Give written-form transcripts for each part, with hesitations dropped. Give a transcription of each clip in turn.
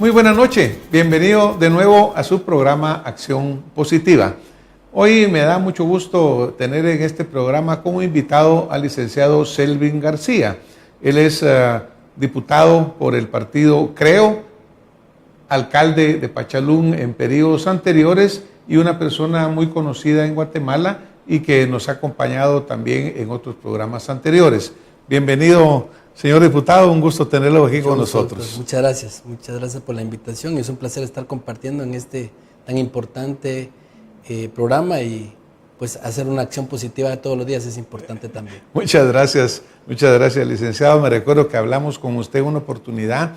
Muy buena noche, bienvenido de nuevo a su programa Acción Positiva. Hoy me da mucho gusto tener en este programa como invitado al licenciado Selvin García. Él es diputado por el partido Creo, alcalde de Pachalún en periodos anteriores y una persona muy conocida en Guatemala y que nos ha acompañado también en otros programas anteriores. Bienvenido, señor diputado, un gusto tenerlo aquí con nosotros. Muchas gracias por la invitación. Es un placer estar compartiendo en este tan importante programa y pues hacer una acción positiva todos los días es importante también. Muchas gracias, licenciado. Me recuerdo que hablamos con usted en una oportunidad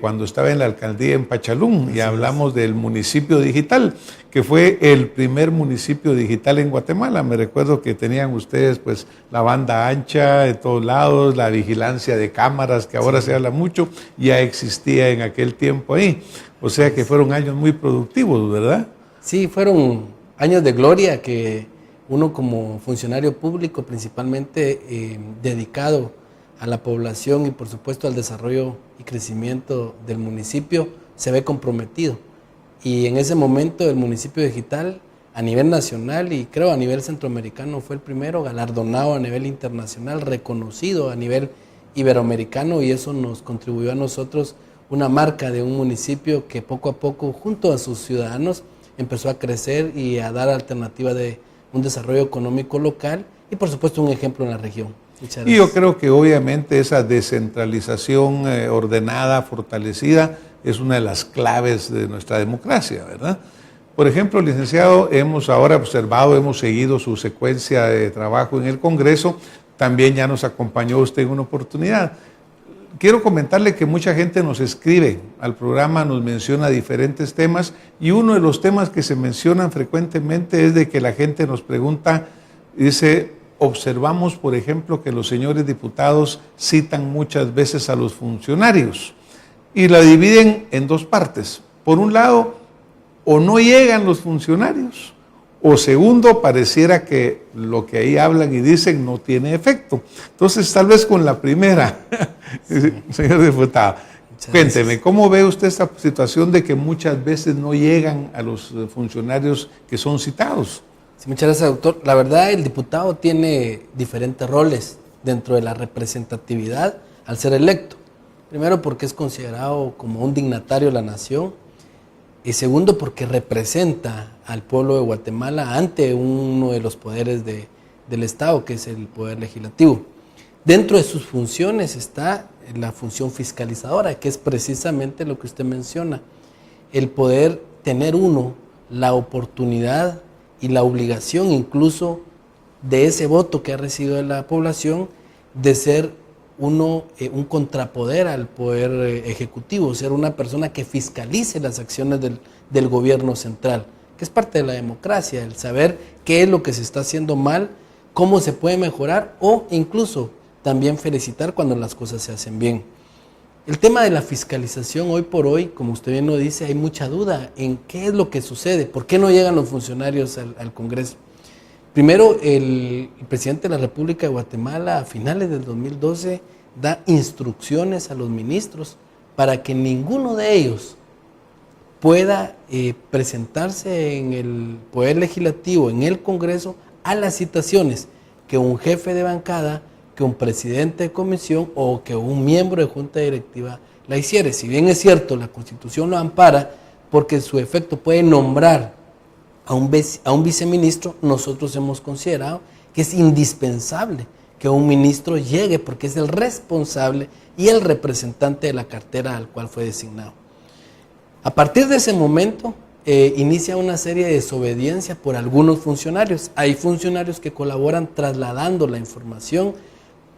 cuando estaba en la alcaldía en Pachalún y hablamos del municipio digital, que fue el primer municipio digital en Guatemala. Me recuerdo que tenían ustedes pues la banda ancha de todos lados, la vigilancia de cámaras, que ahora se habla mucho, ya existía en aquel tiempo ahí. O sea que fueron años muy productivos, ¿verdad? Sí, fueron años de gloria que uno como funcionario público principalmente dedicado a la población y por supuesto al desarrollo y crecimiento del municipio se ve comprometido. Y en ese momento el municipio digital a nivel nacional y creo a nivel centroamericano fue el primero, galardonado a nivel internacional, reconocido a nivel iberoamericano, y eso nos contribuyó a nosotros una marca de un municipio que poco a poco junto a sus ciudadanos empezó a crecer y a dar alternativa de un desarrollo económico local y por supuesto un ejemplo en la región. Y yo creo que obviamente esa descentralización ordenada, fortalecida, es una de las claves de nuestra democracia, ¿verdad? Por ejemplo, licenciado, hemos ahora observado, hemos seguido su secuencia de trabajo en el Congreso, también ya nos acompañó usted en una oportunidad. Quiero comentarle que mucha gente nos escribe al programa, nos menciona diferentes temas, y uno de los temas que se mencionan frecuentemente es de que la gente nos pregunta, dice: observamos, por ejemplo, que los señores diputados citan muchas veces a los funcionarios y la dividen en dos partes. Por un lado, o no llegan los funcionarios, o segundo, pareciera que lo que ahí hablan y dicen no tiene efecto. Entonces, tal vez con la primera, sí. Señor diputado, cuénteme, ¿cómo ve usted esta situación de que muchas veces no llegan a los funcionarios que son citados? Sí, muchas gracias, doctor. La verdad, el diputado tiene diferentes roles dentro de la representatividad al ser electo. Primero, porque es considerado como un dignatario de la nación. Y segundo, porque representa al pueblo de Guatemala ante uno de los poderes del Estado, que es el poder legislativo. Dentro de sus funciones está la función fiscalizadora, que es precisamente lo que usted menciona. El poder tener uno la oportunidad y la obligación incluso de ese voto que ha recibido de la población de ser uno un contrapoder al poder ejecutivo, ser una persona que fiscalice las acciones del gobierno central, que es parte de la democracia, el saber qué es lo que se está haciendo mal, cómo se puede mejorar o incluso también felicitar cuando las cosas se hacen bien. El tema de la fiscalización hoy por hoy, como usted bien lo dice, hay mucha duda en qué es lo que sucede, por qué no llegan los funcionarios al Congreso. Primero, el presidente de la República de Guatemala a finales del 2012 da instrucciones a los ministros para que ninguno de ellos pueda presentarse en el Poder Legislativo, en el Congreso, a las citaciones que un jefe de bancada, que un presidente de comisión o que un miembro de junta directiva la hiciere. Si bien es cierto, la Constitución lo ampara porque su efecto puede nombrar a un viceministro, nosotros hemos considerado que es indispensable que un ministro llegue porque es el responsable y el representante de la cartera al cual fue designado. A partir de ese momento inicia una serie de desobediencia por algunos funcionarios. Hay funcionarios que colaboran trasladando la información,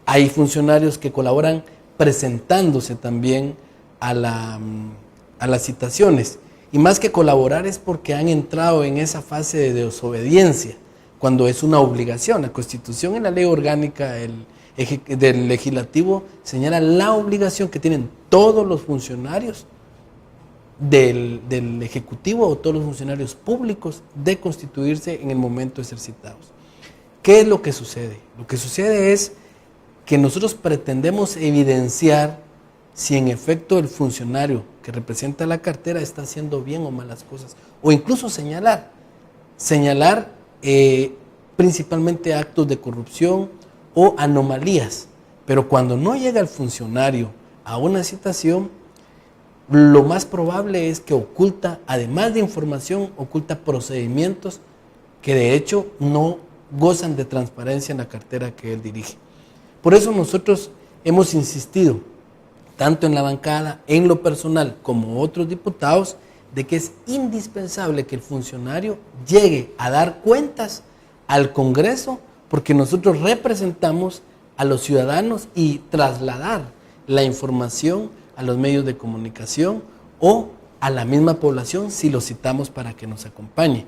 hay funcionarios que colaboran presentándose también a las citaciones. Y más que colaborar es porque han entrado en esa fase de desobediencia, cuando es una obligación. La Constitución y la ley orgánica del legislativo señala la obligación que tienen todos los funcionarios del Ejecutivo o todos los funcionarios públicos de constituirse en el momento de ser citados. ¿Qué es lo que sucede? Lo que sucede es que nosotros pretendemos evidenciar si en efecto el funcionario que representa la cartera está haciendo bien o malas cosas, o incluso señalar principalmente actos de corrupción o anomalías. Pero cuando no llega el funcionario a una citación, lo más probable es que oculta, además de información, oculta procedimientos que de hecho no gozan de transparencia en la cartera que él dirige. Por eso nosotros hemos insistido, tanto en la bancada, en lo personal, como otros diputados, de que es indispensable que el funcionario llegue a dar cuentas al Congreso, porque nosotros representamos a los ciudadanos y trasladar la información a los medios de comunicación o a la misma población si lo citamos para que nos acompañe.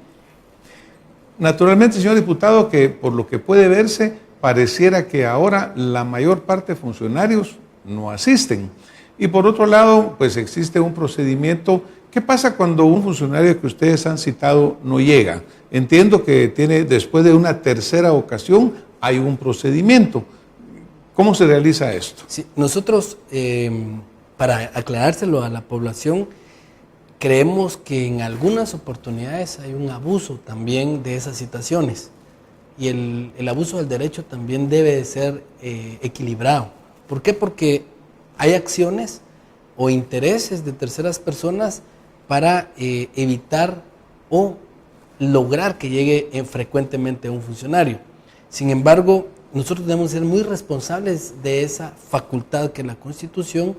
Naturalmente, señor diputado, que por lo que puede verse, pareciera que ahora la mayor parte de funcionarios no asisten. Y por otro lado, pues existe un procedimiento. ¿Qué pasa cuando un funcionario que ustedes han citado no llega? Entiendo que después de una tercera ocasión hay un procedimiento. ¿Cómo se realiza esto? Sí, nosotros, para aclarárselo a la población, creemos que en algunas oportunidades hay un abuso también de esas citaciones. Y el abuso del derecho también debe de ser equilibrado. ¿Por qué? Porque hay acciones o intereses de terceras personas para evitar o lograr que llegue frecuentemente un funcionario. Sin embargo, nosotros debemos ser muy responsables de esa facultad que la Constitución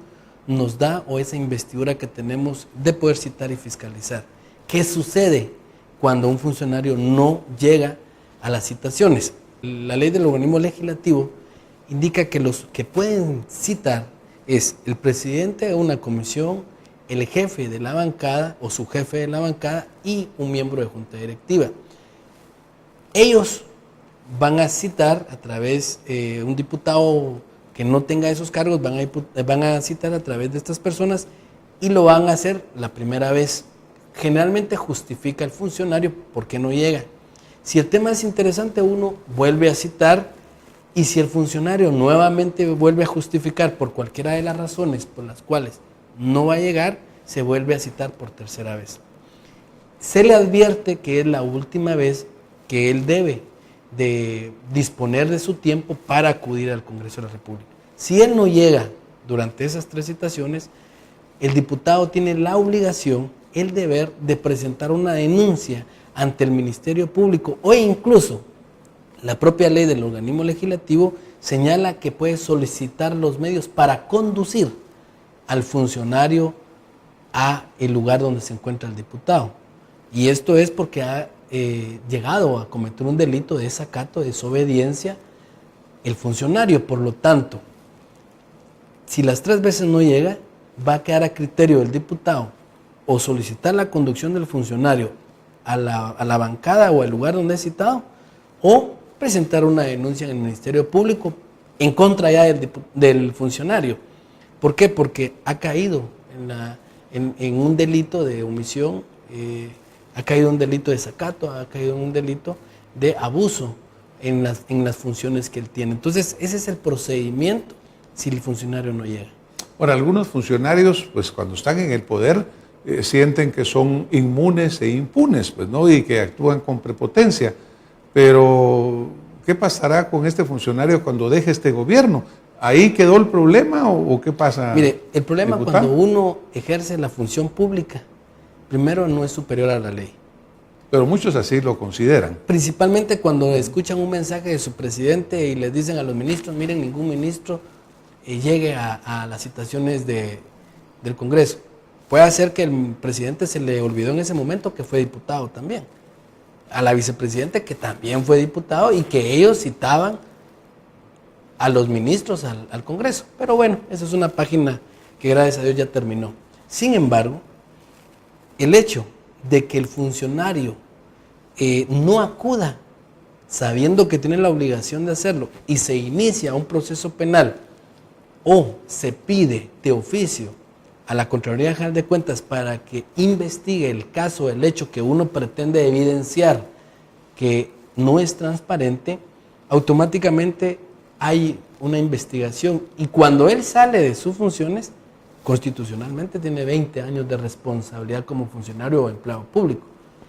nos da o esa investidura que tenemos de poder citar y fiscalizar. ¿Qué sucede cuando un funcionario no llega a las citaciones? La ley del organismo legislativo indica que los que pueden citar es el presidente de una comisión, el jefe de la bancada o su jefe de la bancada y un miembro de junta directiva. Ellos van a citar a través de un diputado que no tenga esos cargos, van a citar a través de estas personas y lo van a hacer la primera vez. Generalmente justifica el funcionario por qué no llega. Si el tema es interesante, uno vuelve a citar, y si el funcionario nuevamente vuelve a justificar por cualquiera de las razones por las cuales no va a llegar, se vuelve a citar por tercera vez. Se le advierte que es la última vez que él debe de disponer de su tiempo para acudir al Congreso de la República. Si él no llega durante esas 3 citaciones, el diputado tiene la obligación, el deber de presentar una denuncia ante el Ministerio Público o incluso la propia ley del organismo legislativo señala que puede solicitar los medios para conducir al funcionario a el lugar donde se encuentra el diputado. Y esto es porque ha llegado a cometer un delito de desacato, de desobediencia el funcionario. Por lo tanto, si las 3 veces no llega, va a quedar a criterio del diputado o solicitar la conducción del funcionario a la bancada o al lugar donde es citado, o presentar una denuncia en el Ministerio Público en contra ya del funcionario. ¿Por qué? Porque ha caído en un delito de omisión, ha caído en un delito de desacato, ha caído en un delito de abuso en las funciones que él tiene. Entonces, ese es el procedimiento si el funcionario no llega. Ahora, algunos funcionarios, pues cuando están en el poder, sienten que son inmunes e impunes, pues, ¿no? Y que actúan con prepotencia. Pero, ¿qué pasará con este funcionario cuando deje este gobierno? ¿Ahí quedó el problema o qué pasa? Mire, el problema diputado, cuando uno ejerce la función pública, primero no es superior a la ley. Pero muchos así lo consideran. Principalmente cuando escuchan un mensaje de su presidente y les dicen a los ministros, miren, ningún ministro llegue a las citaciones del Congreso. Puede ser que el presidente se le olvidó en ese momento que fue diputado también. A la vicepresidenta que también fue diputado y que ellos citaban a los ministros al Congreso. Pero bueno, esa es una página que gracias a Dios ya terminó. Sin embargo, el hecho de que el funcionario no acuda sabiendo que tiene la obligación de hacerlo y se inicia un proceso penal o se pide de oficio a la Contraloría General de Cuentas para que investigue el caso, el hecho que uno pretende evidenciar que no es transparente, automáticamente hay una investigación y cuando él sale de sus funciones, constitucionalmente tiene 20 años de responsabilidad como funcionario o empleado público.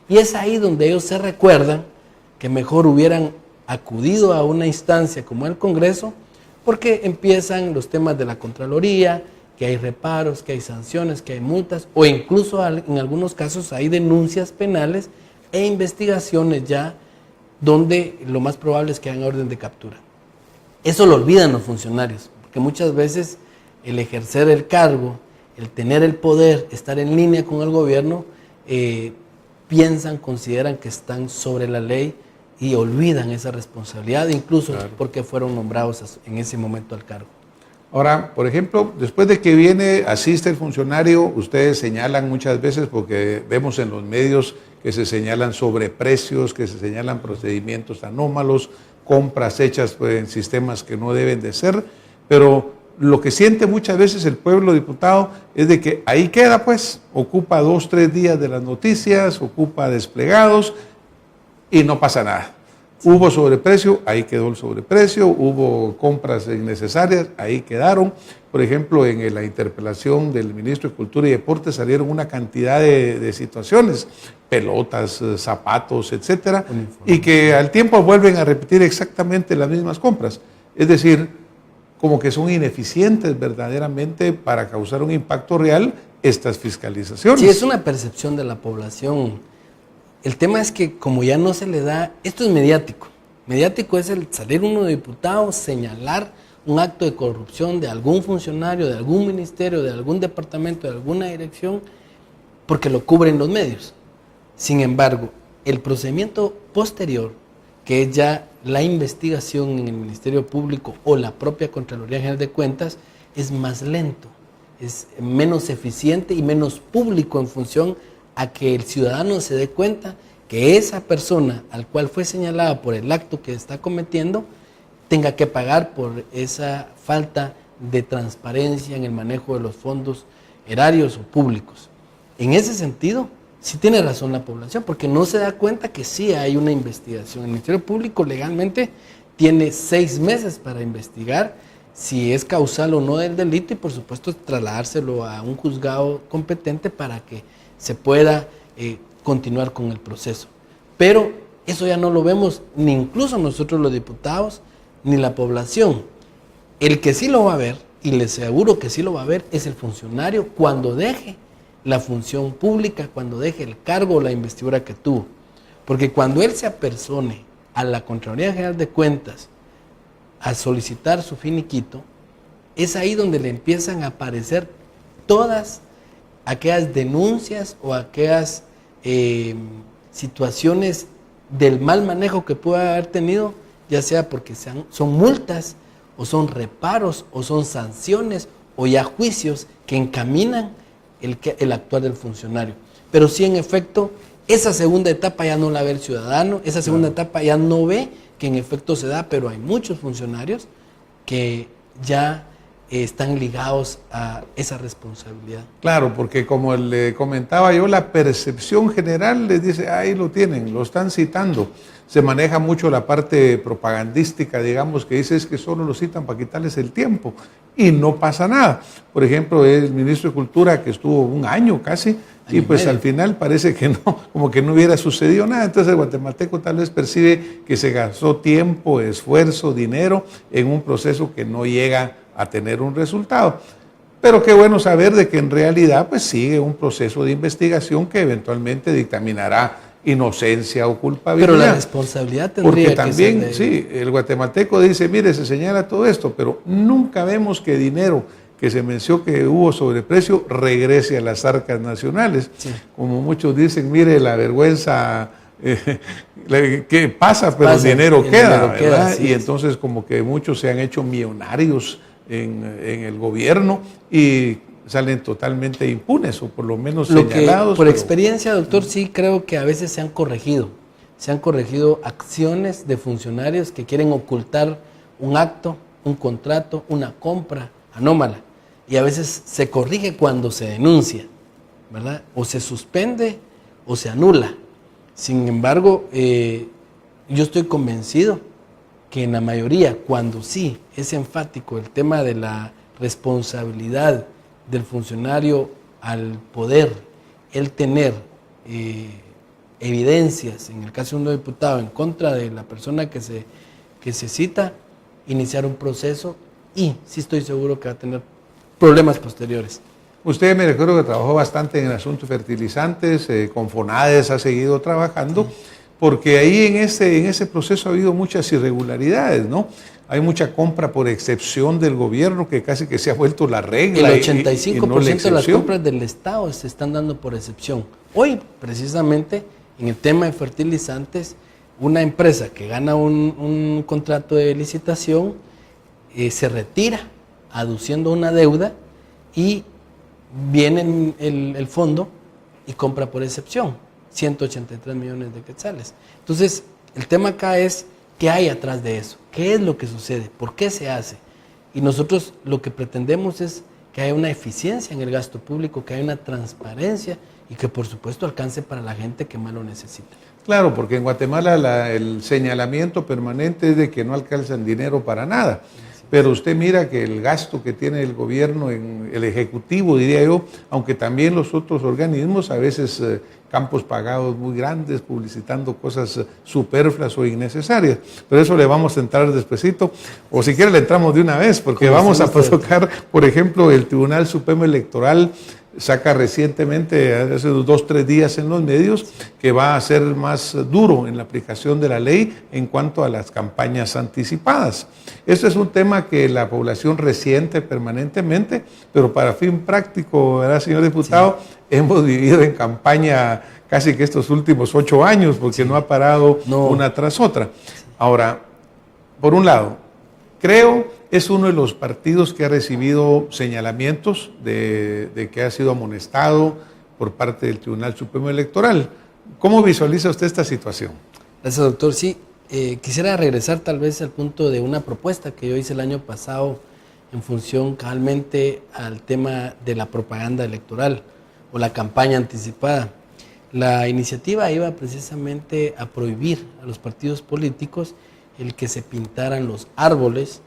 Y es ahí donde ellos se recuerdan que mejor hubieran acudido a una instancia como el Congreso, porque empiezan los temas de la Contraloría, que hay reparos, que hay sanciones, que hay multas, o incluso en algunos casos hay denuncias penales e investigaciones ya donde lo más probable es que hagan orden de captura. Eso lo olvidan los funcionarios, porque muchas veces el ejercer el cargo, el tener el poder, estar en línea con el gobierno, consideran que están sobre la ley y olvidan esa responsabilidad, incluso porque fueron nombrados en ese momento al cargo. Ahora, por ejemplo, después de que viene, asiste el funcionario, ustedes señalan muchas veces, porque vemos en los medios que se señalan sobreprecios, que se señalan procedimientos anómalos, compras hechas en sistemas que no deben de ser, pero lo que siente muchas veces el pueblo, diputado, es de que ahí queda, pues, ocupa 2, 3 días de las noticias, ocupa desplegados y no pasa nada. Sí. Hubo sobreprecio, ahí quedó el sobreprecio, hubo compras innecesarias, ahí quedaron. Por ejemplo, en la interpelación del ministro de Cultura y Deportes salieron una cantidad de situaciones, pelotas, zapatos, etcétera, y que al tiempo vuelven a repetir exactamente las mismas compras. Es decir, como que son ineficientes verdaderamente para causar un impacto real estas fiscalizaciones. Sí, es una percepción de la población. El tema es que como ya no se le da, esto es mediático. Mediático es el salir uno de diputado, señalar un acto de corrupción de algún funcionario, de algún ministerio, de algún departamento, de alguna dirección, porque lo cubren los medios. Sin embargo, el procedimiento posterior, que es ya la investigación en el Ministerio Público o la propia Contraloría General de Cuentas, es más lento, es menos eficiente y menos público en función a que el ciudadano se dé cuenta que esa persona al cual fue señalada por el acto que está cometiendo tenga que pagar por esa falta de transparencia en el manejo de los fondos erarios o públicos. En ese sentido, sí tiene razón la población, porque no se da cuenta que sí hay una investigación. El Ministerio Público legalmente tiene 6 meses para investigar si es causal o no del delito y por supuesto trasladárselo a un juzgado competente para que se pueda continuar con el proceso. Pero eso ya no lo vemos ni incluso nosotros los diputados ni la población. El que sí lo va a ver, y les aseguro que sí lo va a ver, es el funcionario cuando deje la función pública, cuando deje el cargo o la investidura que tuvo. Porque cuando él se apersone a la Contraloría General de Cuentas a solicitar su finiquito, es ahí donde le empiezan a aparecer todas aquellas denuncias o aquellas situaciones del mal manejo que pueda haber tenido, ya sea porque son multas, o son reparos, o son sanciones, o ya juicios que encaminan el actuar del funcionario. Pero sí, en efecto, esa segunda etapa ya no la ve el ciudadano, esa segunda etapa ya no ve que en efecto se da, pero hay muchos funcionarios que ya están ligados a esa responsabilidad. Claro, porque como le comentaba yo, la percepción general les dice, ahí lo tienen, lo están citando. Se maneja mucho la parte propagandística, digamos, que dice es que solo lo citan para quitarles el tiempo y no pasa nada. Por ejemplo, el ministro de Cultura que estuvo 1 año casi y pues al final parece que no, como que no hubiera sucedido nada. Entonces el guatemalteco tal vez percibe que se gastó tiempo, esfuerzo, dinero en un proceso que no llega a tener un resultado. Pero qué bueno saber de que en realidad pues sigue un proceso de investigación que eventualmente dictaminará inocencia o culpabilidad. Pero la responsabilidad tendría porque también, que ser de... sí, el guatemalteco dice, mire, se señala todo esto, pero nunca vemos que dinero que se mencionó que hubo sobreprecio regrese a las arcas nacionales. Sí. Como muchos dicen, mire, la vergüenza... ¿qué pasa? Pero el dinero queda, ¿verdad? Sí, y entonces como que muchos se han hecho millonarios en el gobierno y salen totalmente impunes o por lo menos señalados. Por experiencia, doctor, sí creo que a veces se han corregido acciones de funcionarios que quieren ocultar un acto, un contrato, una compra anómala, y a veces se corrige cuando se denuncia, ¿verdad? O se suspende o se anula. Sin embargo, yo estoy convencido que en la mayoría, cuando sí es enfático el tema de la responsabilidad del funcionario al poder él tener evidencias, en el caso de un diputado, en contra de la persona que se cita, iniciar un proceso y sí estoy seguro que va a tener problemas posteriores. Usted me recuerdo que trabajó bastante en el asunto de fertilizantes, con FONADES ha seguido trabajando, porque ahí en ese proceso ha habido muchas irregularidades, ¿no? Hay mucha compra por excepción del gobierno que casi que se ha vuelto la regla. El 85% de las compras del Estado se están dando por excepción. Hoy, precisamente, en el tema de fertilizantes, una empresa que gana un contrato de licitación se retira aduciendo una deuda y viene el fondo y compra por excepción 183 millones de quetzales. Entonces, el tema acá es qué hay atrás de eso, qué es lo que sucede, por qué se hace. Y nosotros lo que pretendemos es que haya una eficiencia en el gasto público, que haya una transparencia y que por supuesto alcance para la gente que más lo necesita. Claro, porque en Guatemala el señalamiento permanente es de que no alcanzan dinero para nada. Pero usted mira que el gasto que tiene el gobierno, el ejecutivo diría yo, aunque también los otros organismos, a veces campos pagados muy grandes, publicitando cosas superfluas o innecesarias. Pero eso le vamos a entrar despuesito, o si quiere le entramos de una vez, porque vamos a tocar, por ejemplo, el Tribunal Supremo Electoral saca recientemente, hace 2 o 3 días en los medios, que va a ser más duro en la aplicación de la ley en cuanto a las campañas anticipadas. Este es un tema que la población resiente permanentemente, pero para fin práctico, ¿verdad, señor diputado? Sí. Hemos vivido en campaña casi que estos últimos 8 años, porque no ha parado una tras otra. Ahora, por un lado, creo es uno de los partidos que ha recibido señalamientos de que ha sido amonestado por parte del Tribunal Supremo Electoral. ¿Cómo visualiza usted esta situación? Gracias, doctor. Sí, quisiera regresar tal vez al punto de una propuesta que yo hice el año pasado en función cabalmente al tema de la propaganda electoral o la campaña anticipada. La iniciativa iba precisamente a prohibir a los partidos políticos el que se pintaran los árboles,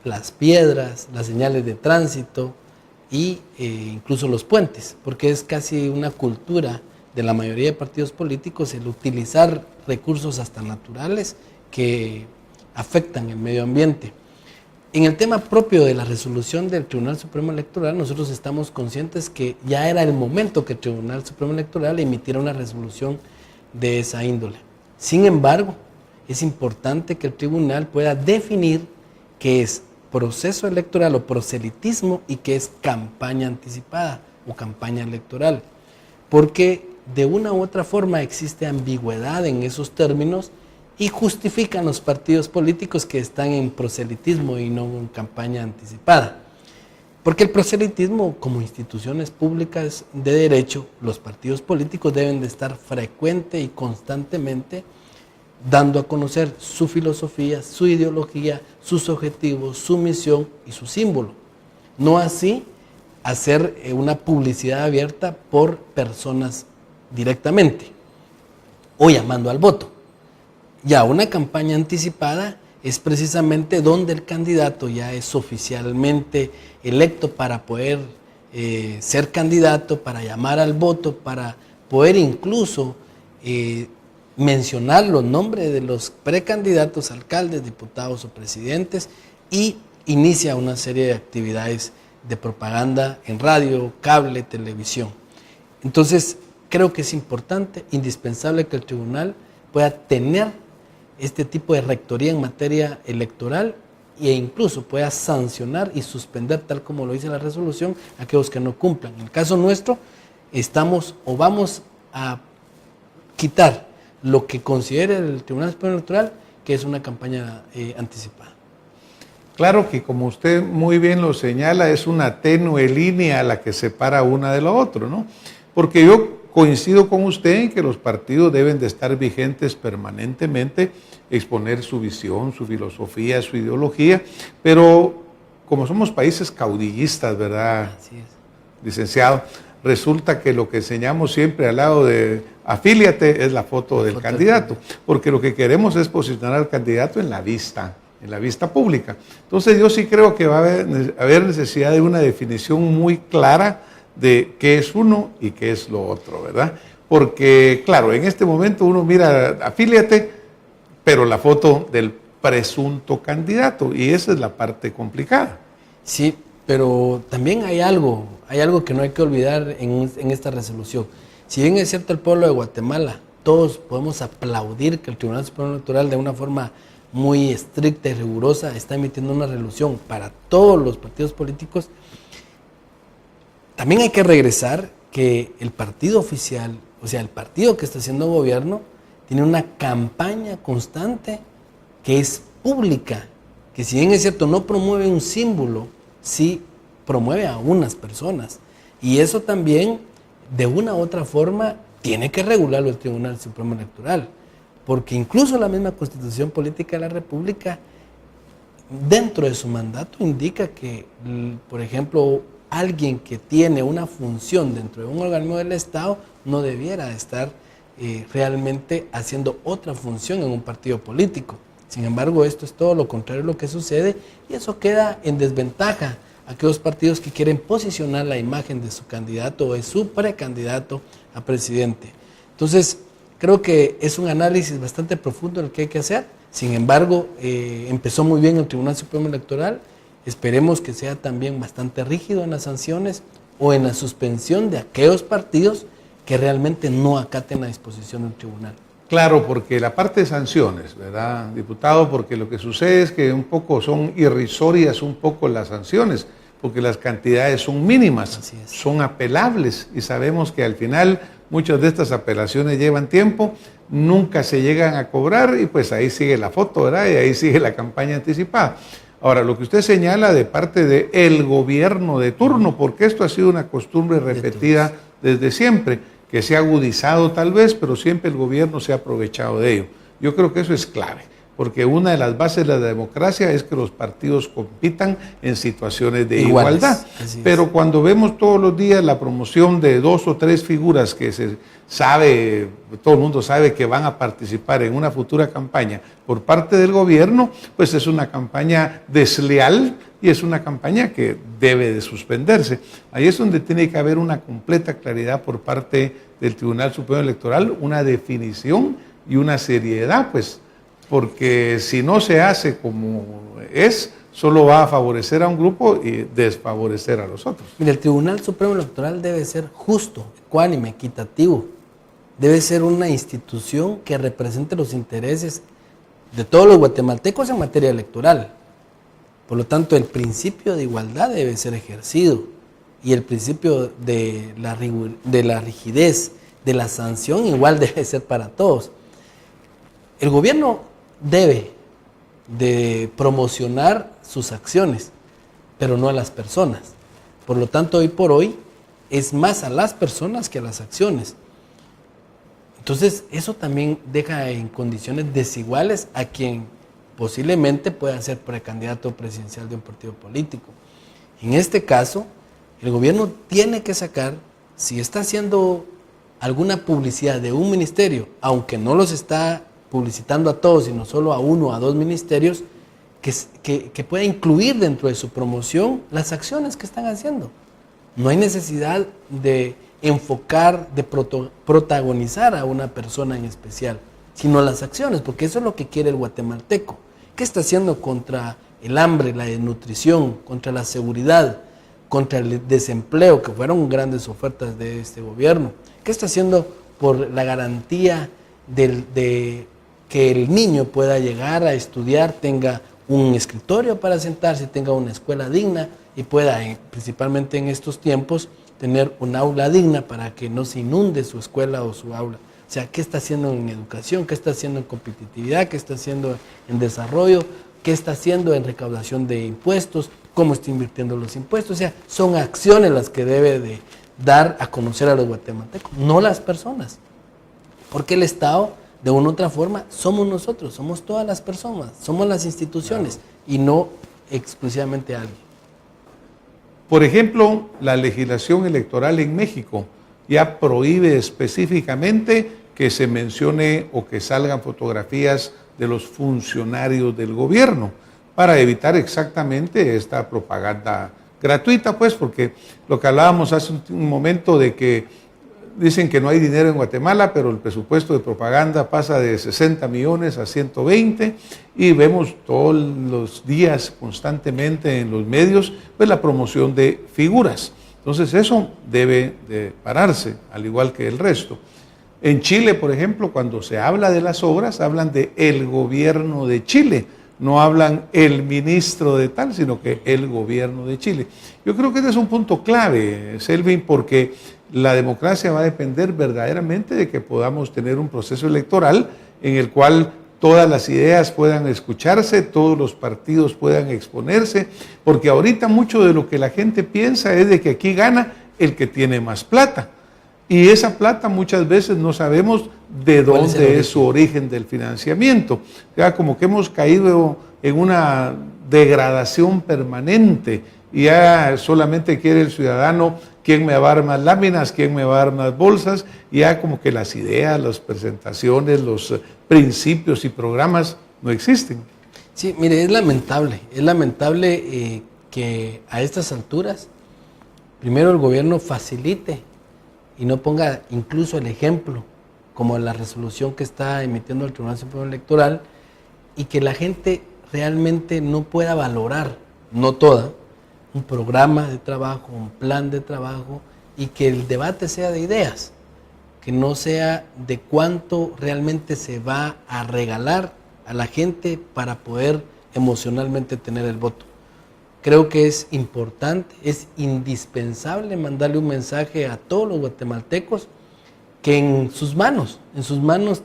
las piedras, las señales de tránsito e incluso los puentes, porque es casi una cultura de la mayoría de partidos políticos el utilizar recursos hasta naturales que afectan el medio ambiente. En el tema propio de la resolución del Tribunal Supremo Electoral, nosotros estamos conscientes que ya era el momento que el Tribunal Supremo Electoral emitiera una resolución de esa índole. Sin embargo, es importante que el tribunal pueda definir qué es proceso electoral o proselitismo y qué es campaña anticipada o campaña electoral, porque de una u otra forma existe ambigüedad en esos términos y justifican los partidos políticos que están en proselitismo y no en campaña anticipada. Porque el proselitismo, como instituciones públicas de derecho, los partidos políticos deben de estar frecuente y constantemente dando a conocer su filosofía, su ideología, sus objetivos, su misión y su símbolo. No así hacer una publicidad abierta por personas directamente o llamando al voto. Ya una campaña anticipada es precisamente donde el candidato ya es oficialmente electo para poder ser candidato, para llamar al voto, para poder incluso mencionar los nombres de los precandidatos, alcaldes, diputados o presidentes y inicia una serie de actividades de propaganda en radio, cable, televisión. Entonces, creo que es importante, indispensable que el tribunal pueda tener este tipo de rectoría en materia electoral e incluso pueda sancionar y suspender, tal como lo dice la resolución, a aquellos que no cumplan. En el caso nuestro, vamos a quitar lo que considere el Tribunal Supremo Electoral que es una campaña anticipada. Claro que, como usted muy bien lo señala, es una tenue línea la que separa una de la otra, ¿no? Porque yo coincido con usted en que los partidos deben de estar vigentes permanentemente, exponer su visión, su filosofía, su ideología, pero como somos países caudillistas, ¿verdad? Así es. Licenciado, resulta que lo que enseñamos siempre al lado de afíliate es la foto del candidato, porque lo que queremos es posicionar al candidato en la vista, en la vista pública. Entonces yo sí creo que va a haber necesidad de una definición muy clara de qué es uno y qué es lo otro, ¿verdad? Porque, claro, en este momento uno mira, afíliate, pero la foto del presunto candidato, y esa es la parte complicada. Sí, pero también hay algo que no hay que olvidar en esta resolución. Si bien es cierto el pueblo de Guatemala, todos podemos aplaudir que el Tribunal Supremo Electoral de una forma muy estricta y rigurosa está emitiendo una resolución para todos los partidos políticos, también hay que regresar que el partido oficial, o sea, el partido que está haciendo gobierno, tiene una campaña constante que es pública, que si bien es cierto no promueve un símbolo, sí promueve a unas personas. Y eso también, de una u otra forma, tiene que regularlo el Tribunal Supremo Electoral, porque incluso la misma Constitución Política de la República, dentro de su mandato, indica que, por ejemplo, alguien que tiene una función dentro de un organismo del Estado no debiera estar realmente haciendo otra función en un partido político. Sin embargo, esto es todo lo contrario a lo que sucede, y eso queda en desventaja a aquellos partidos que quieren posicionar la imagen de su candidato o de su precandidato a presidente. Entonces, creo que es un análisis bastante profundo el que hay que hacer. Sin embargo, empezó muy bien el Tribunal Supremo Electoral. Esperemos que sea también bastante rígido en las sanciones o en la suspensión de aquellos partidos que realmente no acaten la disposición del tribunal. Claro, porque la parte de sanciones, ¿verdad, diputado? Porque lo que sucede es que un poco son irrisorias un poco las sanciones, porque las cantidades son mínimas, son apelables, y sabemos que al final muchas de estas apelaciones llevan tiempo, nunca se llegan a cobrar, y pues ahí sigue la foto, ¿verdad? Y ahí sigue la campaña anticipada. Ahora, lo que usted señala de parte del gobierno de turno, porque esto ha sido una costumbre repetida desde siempre, que se ha agudizado tal vez, pero siempre el gobierno se ha aprovechado de ello. Yo creo que eso es clave, porque una de las bases de la democracia es que los partidos compitan en situaciones de igualdad. Pero cuando vemos todos los días la promoción de 2 o 3 figuras que se sabe, todo el mundo sabe que van a participar en una futura campaña por parte del gobierno, pues es una campaña desleal y es una campaña que debe de suspenderse. Ahí es donde tiene que haber una completa claridad por parte del Tribunal Supremo Electoral, una definición y una seriedad, pues, porque si no se hace como es, solo va a favorecer a un grupo y desfavorecer a los otros. Mire, el Tribunal Supremo Electoral debe ser justo, ecuánime, equitativo. Debe ser una institución que represente los intereses de todos los guatemaltecos en materia electoral. Por lo tanto, el principio de igualdad debe ser ejercido, y el principio de la rigidez, de la sanción, igual debe ser para todos. El gobierno debe de promocionar sus acciones, pero no a las personas. Por lo tanto, hoy por hoy es más a las personas que a las acciones. Entonces, eso también deja en condiciones desiguales a quien posiblemente pueda ser precandidato presidencial de un partido político. En este caso, el gobierno tiene que sacar, si está haciendo alguna publicidad de un ministerio, aunque no los está publicitando a todos, sino solo a 1 o a 2 ministerios, que pueda incluir dentro de su promoción las acciones que están haciendo. No hay necesidad de enfocar, de protagonizar a una persona en especial, sino las acciones, porque eso es lo que quiere el guatemalteco. ¿Qué está haciendo contra el hambre, la desnutrición, contra la seguridad, contra el desempleo, que fueron grandes ofertas de este gobierno? ¿Qué está haciendo por la garantía de que el niño pueda llegar a estudiar, tenga un escritorio para sentarse, tenga una escuela digna y pueda, principalmente en estos tiempos, tener un aula digna para que no se inunde su escuela o su aula? O sea, ¿qué está haciendo en educación? ¿Qué está haciendo en competitividad? ¿Qué está haciendo en desarrollo? ¿Qué está haciendo en recaudación de impuestos? ¿Cómo está invirtiendo los impuestos? O sea, son acciones las que debe de dar a conocer a los guatemaltecos, no las personas. Porque el Estado, de una u otra forma, somos nosotros, somos todas las personas, somos las instituciones, claro, y no exclusivamente alguien. Por ejemplo, la legislación electoral en México ya prohíbe específicamente que se mencione o que salgan fotografías de los funcionarios del gobierno. para evitar exactamente esta propaganda gratuita, pues, porque lo que hablábamos hace un momento de que dicen que no hay dinero en Guatemala, pero el presupuesto de propaganda pasa de 60 millones a 120 y vemos todos los días constantemente en los medios pues la promoción de figuras. Entonces eso debe de pararse, al igual que el resto. En Chile, por ejemplo, cuando se habla de las obras, hablan de el gobierno de Chile. No hablan el ministro de tal, sino que el gobierno de Chile. Yo creo que este es un punto clave, Selvin, porque la democracia va a depender verdaderamente de que podamos tener un proceso electoral en el cual todas las ideas puedan escucharse, todos los partidos puedan exponerse, porque ahorita mucho de lo que la gente piensa es de que aquí gana el que tiene más plata. Y esa plata muchas veces no sabemos de dónde es su origen del financiamiento. Ya como que hemos caído en una degradación permanente y ya solamente quiere el ciudadano quién me va a dar más láminas, quién me va a dar más bolsas, y ya como que las ideas, las presentaciones, los principios y programas no existen. Sí, mire, es lamentable que a estas alturas, primero el gobierno facilite y no ponga incluso el ejemplo, como la resolución que está emitiendo el Tribunal Supremo Electoral, y que la gente realmente no pueda valorar, no toda, un programa de trabajo, un plan de trabajo, y que el debate sea de ideas, que no sea de cuánto realmente se va a regalar a la gente para poder emocionalmente tener el voto. Creo que es importante, es indispensable mandarle un mensaje a todos los guatemaltecos que en sus manos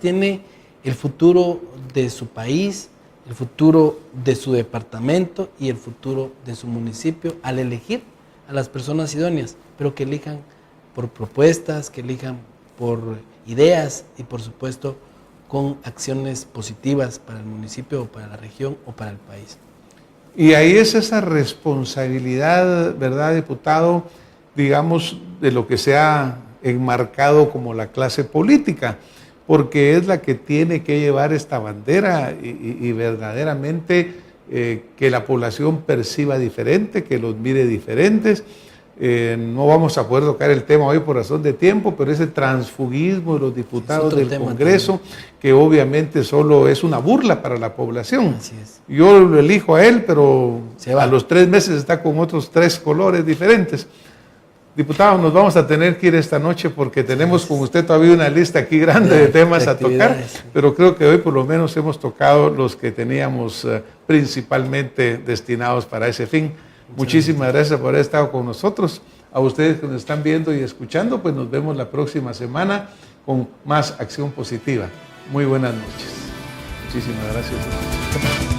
tiene el futuro de su país, el futuro de su departamento y el futuro de su municipio al elegir a las personas idóneas, pero que elijan por propuestas, que elijan por ideas y por supuesto con acciones positivas para el municipio o para la región o para el país. Y ahí es esa responsabilidad, ¿verdad, diputado? Digamos, de lo que se ha enmarcado como la clase política, porque es la que tiene que llevar esta bandera y verdaderamente que la población perciba diferente, que los mire diferentes. No vamos a poder tocar el tema hoy por razón de tiempo, pero ese transfugismo de los diputados del Congreso, que obviamente solo es una burla para la población. Así es. Yo lo elijo a él, pero a los 3 meses está con otros 3 colores diferentes. Diputado, nos vamos a tener que ir esta noche porque tenemos con usted todavía una lista aquí grande de temas a tocar, pero creo que hoy por lo menos hemos tocado los que teníamos principalmente destinados para ese fin. Muchísimas gracias por haber estado con nosotros. A ustedes que nos están viendo y escuchando, pues nos vemos la próxima semana con más acción positiva. Muy buenas noches. Muchísimas gracias.